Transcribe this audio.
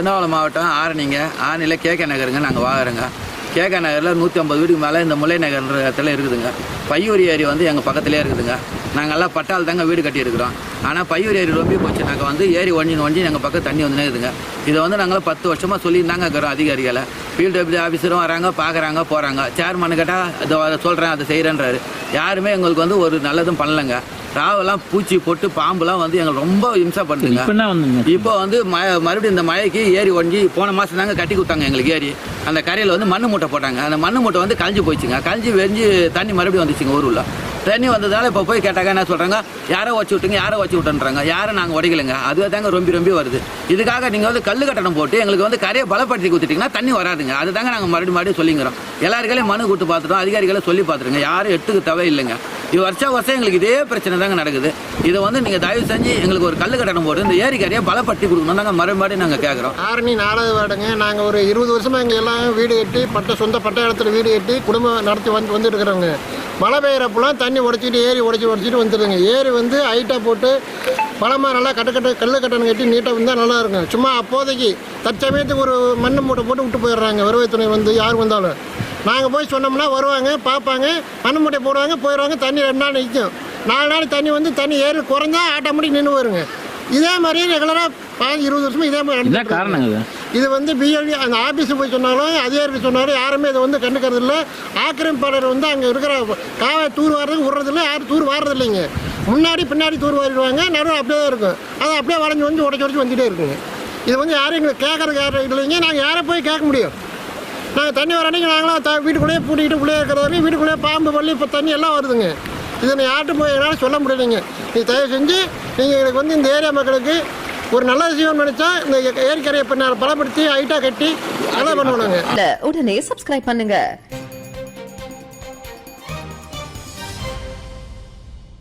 திருவண்ணாமலை மாவட்டம் ஆரணிங்க. ஆரணியில் கேகே நகருங்க. நாங்கள் வாங்குறோங்க. கேகே நகரில் 150 வீட்டுக்கு மேலே இந்த முல்லை நகர்ன்ற இடத்துல இருக்குதுங்க. பையூர் ஏரி வந்து எங்கள் பக்கத்துலேயே இருக்குதுங்க. நாங்கள் எல்லாம் பட்டால் தாங்க வீடு கட்டியிருக்கிறோம். ஆனால் பையூர் ஏரி ரொம்ப போச்சு. நாங்கள் வந்து ஏரி ஒஞ்சி எங்கள் பக்கம் தண்ணி வந்துனே இருக்குதுங்க. இதை வந்து நாங்கள் 10 வருஷமாக சொல்லியிருந்தாங்க இருக்கிறோம் அதிகாரிகளை. ஃபீல்டு ஆஃபீஸரும் வராங்க, பார்க்குறாங்க, போகிறாங்க. சேர்மனு கேட்டால் அதை சொல்கிறேன், அதை செய்கிறேன்றாரு. யாருமே எங்களுக்கு வந்து ஒரு நல்லதும் பண்ணலைங்க. ராவெல்லாம் பூச்சி போட்டு பாம்புலாம் வந்து எங்களுக்கு ரொம்ப இம்சை பண்ணுதுங்க. இப்போ வந்து மறுபடியும் இந்த மழைக்கு ஏரி ஒஞ்சி போன மாதம் தாங்க கட்டி கொடுத்தாங்க எங்களுக்கு ஏரி. அந்த கரையில் வந்து மண்ணு மூட்டை போட்டாங்க. அந்த மண்ணு மூட்டை வந்து கழிஞ்சு போயிடுச்சுங்க. கழிஞ்சு வெறிஞ்சு தண்ணி மறுபடியும் வந்துச்சுங்க ஊருள்ள. தண்ணி வந்ததால் இப்போ போய் கேட்டாங்க, என்ன சொல்கிறாங்க, யாரோ வச்சு விட்டுங்க, யாரோ வச்சு விட்டுன்றாங்க. யாரும் நாங்கள் உடைக்கலைங்க. அதுவே தாங்க ரொம்ப வருது. இதுக்காக நீங்கள் வந்து கல் கட்டணம் போட்டு எங்களுக்கு வந்து கரையை பலப்படுத்தி கொடுத்துட்டிங்கன்னா தண்ணி வராதுங்க. அது தாங்க நாங்கள் மறுபடியும் சொல்லிங்கிறோம். எல்லாருக்கையும் மனு கொடுத்து பார்த்துட்டோம், அதிகாரிகளை சொல்லி பார்த்துருங்க. யாரும் எடுத்துக்க தேவை இல்லைங்க. இது வருஷம் எங்களுக்கு இதே பிரச்சனை தாங்க நடக்குது. இதை வந்து நீங்கள் தயவு செஞ்சு எங்களுக்கு ஒரு கல் கட்டணம் போட்டு இந்த ஏரிக்கரையை பலப்படுத்தி கொடுக்கணும் தாங்க மறுபடியும் நாங்கள் கேட்குறோம். ஆரணி 4வது வார்டுங்க. நாங்கள் ஒரு 20 வருஷமாக எங்கள் எல்லாம் வீடு கட்டி சொந்த பட்ட இடத்துல வீடு கட்டி குடும்பம் நடத்தி வந்துட்டு இருக்கிறோங்க. மழை பெய்யறப்பெல்லாம் தண்ணி உடைச்சிட்டு ஏரி உடைச்சிட்டு வந்துடுதுங்க. ஏரி வந்து ஹைட்டாக போட்டு பழமாக நல்லா கல் கட்டணம் கட்டி நீட்டாக வந்தால் நல்லா இருக்கும். சும்மா அப்போதைக்கு தற்சமயத்துக்கு ஒரு மண்ணு மூட்டை போட்டு விட்டு போயிடுறாங்க. வருவாய்த்துறை வந்து யார் வந்தாலும் நாங்கள் போய் சொன்னோம்னா வருவாங்க, பார்ப்பாங்க, மண்ணு மூட்டை போடுவாங்க, போயிடுவாங்க. தண்ணி 2 நாள் நிற்கும். 4 நாள் தண்ணி வந்து தண்ணி ஏரி குறைஞ்சா ஆட்டோமேட்டிக் நின்று வருங்க. இதே மாதிரியே ரெகுலராக 20 வருஷமாக இதே மாதிரி காரணங்க. இது வந்து பிஎல்டி அந்த ஆஃபீஸுக்கு போய் சொன்னாலும் அதிகாரிகள் சொன்னாலும் யாருமே இதை வந்து கண்டுக்கிறது இல்லை. ஆக்கிரமிப்பாளர் வந்து அங்கே இருக்கிற காவை தூர் வாரதுக்கு விடுறதில்ல, யாரும் தூர் வாரது இல்லைங்க. முன்னாடி பின்னாடி தூர் வாரிடுவாங்க, நடுவில் அப்படியே தான் இருக்கும். அது அப்படியே வளைஞ்சு வந்து உடச்சி வந்துகிட்டே இருக்குங்க. இது வந்து யாரும் எங்களுக்கு கேட்கறதுக்கு யாரும் இல்லைங்க. நாங்கள் யாரை போய் கேட்க முடியும்? நாங்கள் தண்ணி வர அன்றைக்கி நாங்களாம் வீட்டுக்குள்ளேயே பூட்டிக்கிட்டு உள்ளே இருக்கிறதாலே வீட்டுக்குள்ளேயே பாம்பு பள்ளி இப்போ தண்ணி எல்லாம் வருதுங்க. இதை நான் யார்கிட்ட போய் என்னால் சொல்ல முடியலைங்க. நீ தயவு செஞ்சு நீங்கள் எங்களுக்கு வந்து இந்த ஏரியா மக்களுக்கு ஒரு நல்ல விஷயம் நினைச்சா இந்த ஏரிக்கரையை பலப்படுத்தி ஹைட்டாக கட்டி நல்லா பண்ணுவாங்க. உடனே சப்ஸ்கிரைப் பண்ணுங்க.